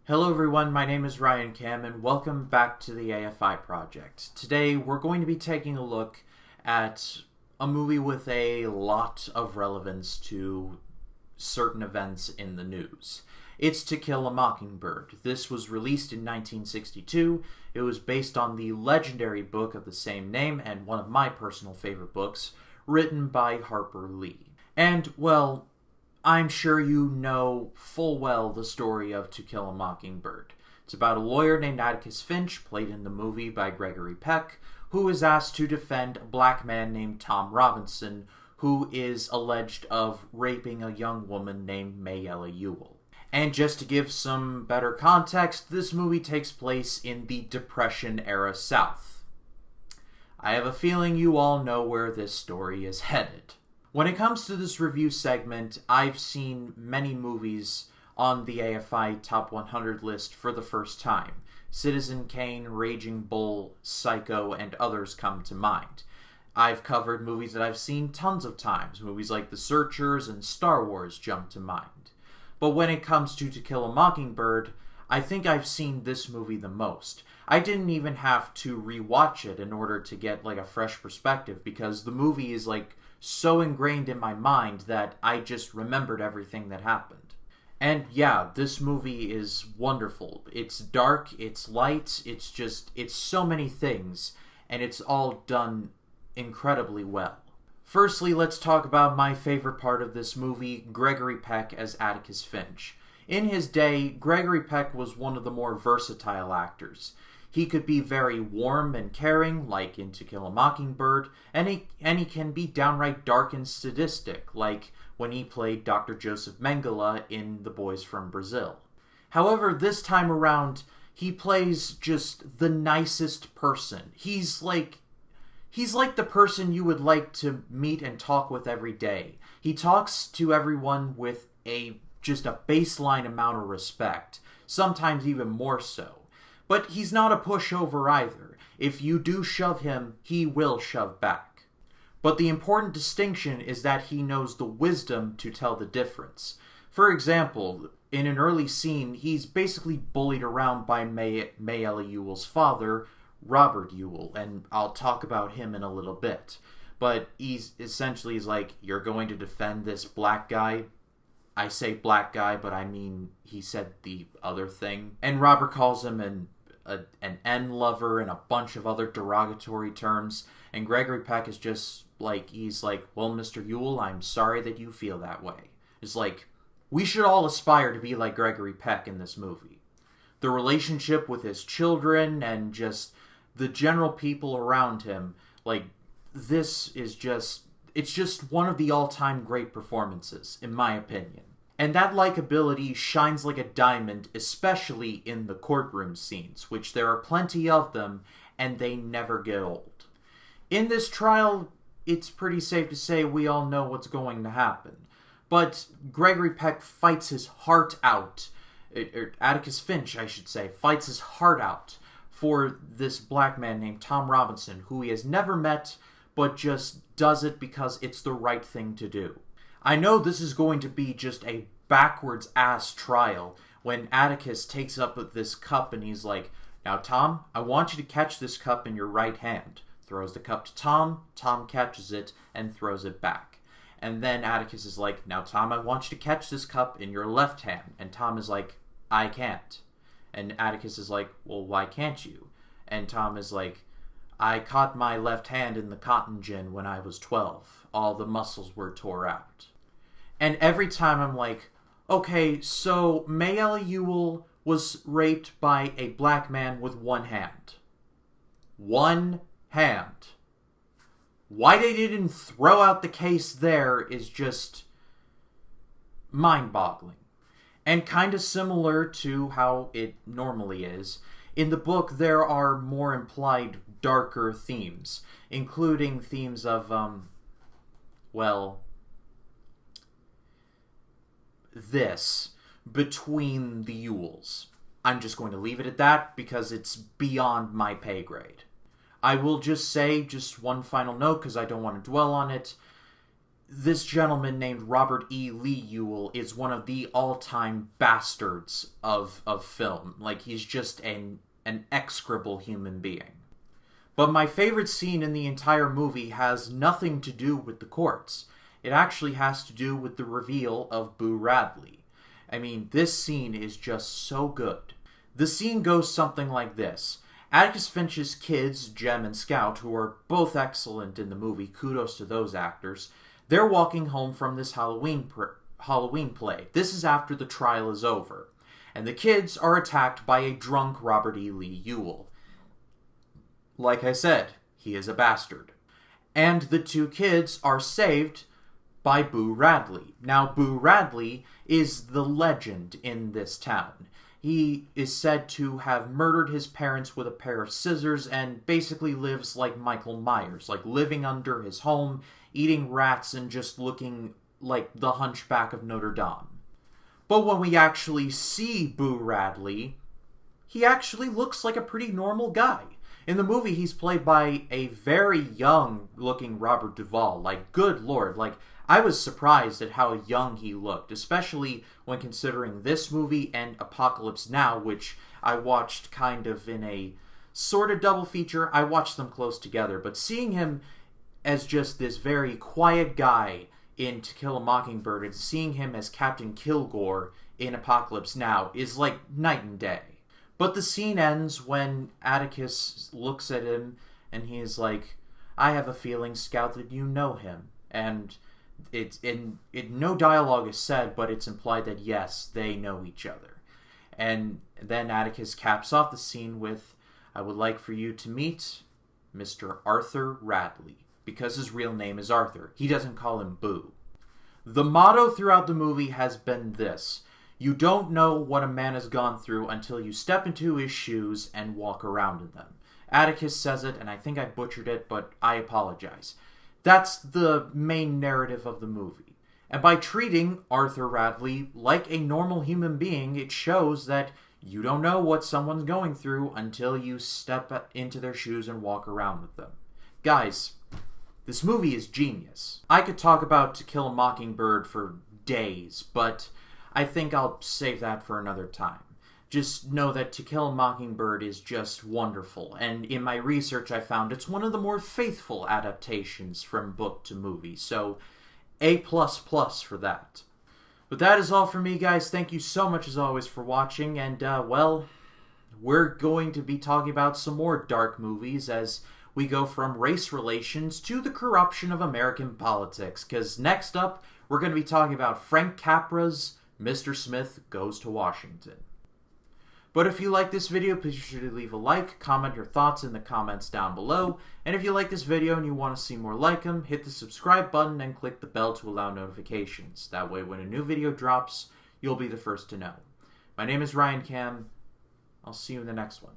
Hello everyone, my name is Ryan Cam and welcome back to the AFI project. Today we're going to be taking a look at a movie with a lot of relevance to certain events in the news. It's To Kill a Mockingbird. This was released in 1962. It was based on the legendary book of the same name and one of my personal favorite books, written by Harper Lee. And, well, I'm sure you know full well the story of To Kill a Mockingbird. It's about a lawyer named Atticus Finch, played in the movie by Gregory Peck, who is asked to defend a black man named Tom Robinson, who is alleged of raping a young woman named Mayella Ewell. And just to give some better context, this movie takes place in the Depression-era South. I have a feeling you all know where this story is headed. When it comes to this review segment, I've seen many movies on the AFI Top 100 list for the first time. Citizen Kane, Raging Bull, Psycho, and others come to mind. I've covered movies that I've seen tons of times. Movies like The Searchers and Star Wars jump to mind. But when it comes to Kill a Mockingbird, I think I've seen this movie the most. I didn't even have to rewatch it in order to get a fresh perspective, because the movie is so ingrained in my mind that I just remembered everything that happened. And yeah, this movie is wonderful. It's dark, it's light, it's so many things, and it's all done incredibly well. Firstly, let's talk about my favorite part of this movie, Gregory Peck as Atticus Finch. In his day, Gregory Peck was one of the more versatile actors. He could be very warm and caring, like in To Kill a Mockingbird, and he can be downright dark and sadistic, like when he played Dr. Joseph Mengele in The Boys from Brazil. However, this time around, he plays just the nicest person. He's like the person you would like to meet and talk with every day. He talks to everyone with just a baseline amount of respect, sometimes even more so. But he's not a pushover either. If you do shove him, he will shove back. But the important distinction is that he knows the wisdom to tell the difference. For example, in an early scene, he's basically bullied around by Mayella Ewell's father, Robert Ewell, and I'll talk about him in a little bit. But he's like, you're going to defend this black guy? I say black guy, but I mean he said the other thing. And Robert calls him an N-lover and a bunch of other derogatory terms. And Gregory Peck is just he's like, well, Mr. Ewell, I'm sorry that you feel that way. It's like, we should all aspire to be like Gregory Peck in this movie. The relationship with his children and just the general people around him, this is it's just one of the all-time great performances, in my opinion. And that likability shines like a diamond, especially in the courtroom scenes, which there are plenty of them, and they never get old. In this trial, it's pretty safe to say we all know what's going to happen. But Gregory Peck fights his heart out, Atticus Finch, I should say, fights his heart out for this black man named Tom Robinson, who he has never met, but just does it because it's the right thing to do. I know this is going to be just a backwards-ass trial when Atticus takes up this cup and he's like, now Tom, I want you to catch this cup in your right hand. Throws the cup to Tom, Tom catches it and throws it back. And then Atticus is like, now Tom, I want you to catch this cup in your left hand. And Tom is like, I can't. And Atticus is like, well, why can't you? And Tom is like, I caught my left hand in the cotton gin when I was 12. All the muscles were tore out. And every time I'm like, okay, so Mayella Ewell was raped by a black man with one hand. One hand. Why they didn't throw out the case there is just mind-boggling. And kind of similar to how it normally is, in the book there are more implied darker themes, including themes of, this between the Ewells. I'm just going to leave it at that because it's beyond my pay grade. I will just say, just one final note because I don't want to dwell on it. this gentleman named Robert E. Lee Ewell is one of the all-time bastards of film. Like, he's just an execrable human being. But my favorite scene in the entire movie has nothing to do with the courts. It actually has to do with the reveal of Boo Radley. I mean, this scene is just so good. The scene goes something like this. Atticus Finch's kids, Jem and Scout, who are both excellent in the movie, kudos to those actors, they're walking home from this Halloween play. This is after the trial is over. And the kids are attacked by a drunk Robert E. Lee Ewell. Like I said, he is a bastard. And the two kids are saved by Boo Radley. Now, Boo Radley is the legend in this town. He is said to have murdered his parents with a pair of scissors and basically lives like Michael Myers, like living under his home, eating rats, and just looking like the Hunchback of Notre Dame. But when we actually see Boo Radley, he actually looks like a pretty normal guy. In the movie, he's played by a very young-looking Robert Duvall. Like, good lord, like, I was surprised at how young he looked, especially when considering this movie and Apocalypse Now, which I watched kind of in a sort of double feature. I watched them close together, but seeing him as just this very quiet guy in To Kill a Mockingbird and seeing him as Captain Kilgore in Apocalypse Now is like night and day. But the scene ends when Atticus looks at him and he's like, I have a feeling, Scout, that you know him. And no dialogue is said, but it's implied that yes, they know each other. And then Atticus caps off the scene with, I would like for you to meet Mr. Arthur Radley, because his real name is Arthur. He doesn't call him Boo. The motto throughout the movie has been this: you don't know what a man has gone through until you step into his shoes and walk around in them. Atticus says it, and I think I butchered it, but I apologize. That's the main narrative of the movie. And by treating Arthur Radley like a normal human being, it shows that you don't know what someone's going through until you step into their shoes and walk around with them. Guys, this movie is genius. I could talk about To Kill a Mockingbird for days, but I think I'll save that for another time. Just know that To Kill a Mockingbird is just wonderful, and in my research I found it's one of the more faithful adaptations from book to movie, so A++ for that. But that is all for me, guys. Thank you so much as always for watching, and well, we're going to be talking about some more dark movies as we go from race relations to the corruption of American politics, because next up we're going to be talking about Frank Capra's Mr. Smith Goes to Washington. But if you like this video, please be sure to leave a like, comment your thoughts in the comments down below, and if you like this video and you want to see more like them, hit the subscribe button and click the bell to allow notifications. That way when a new video drops, you'll be the first to know. My name is Ryan Cam. I'll see you in the next one.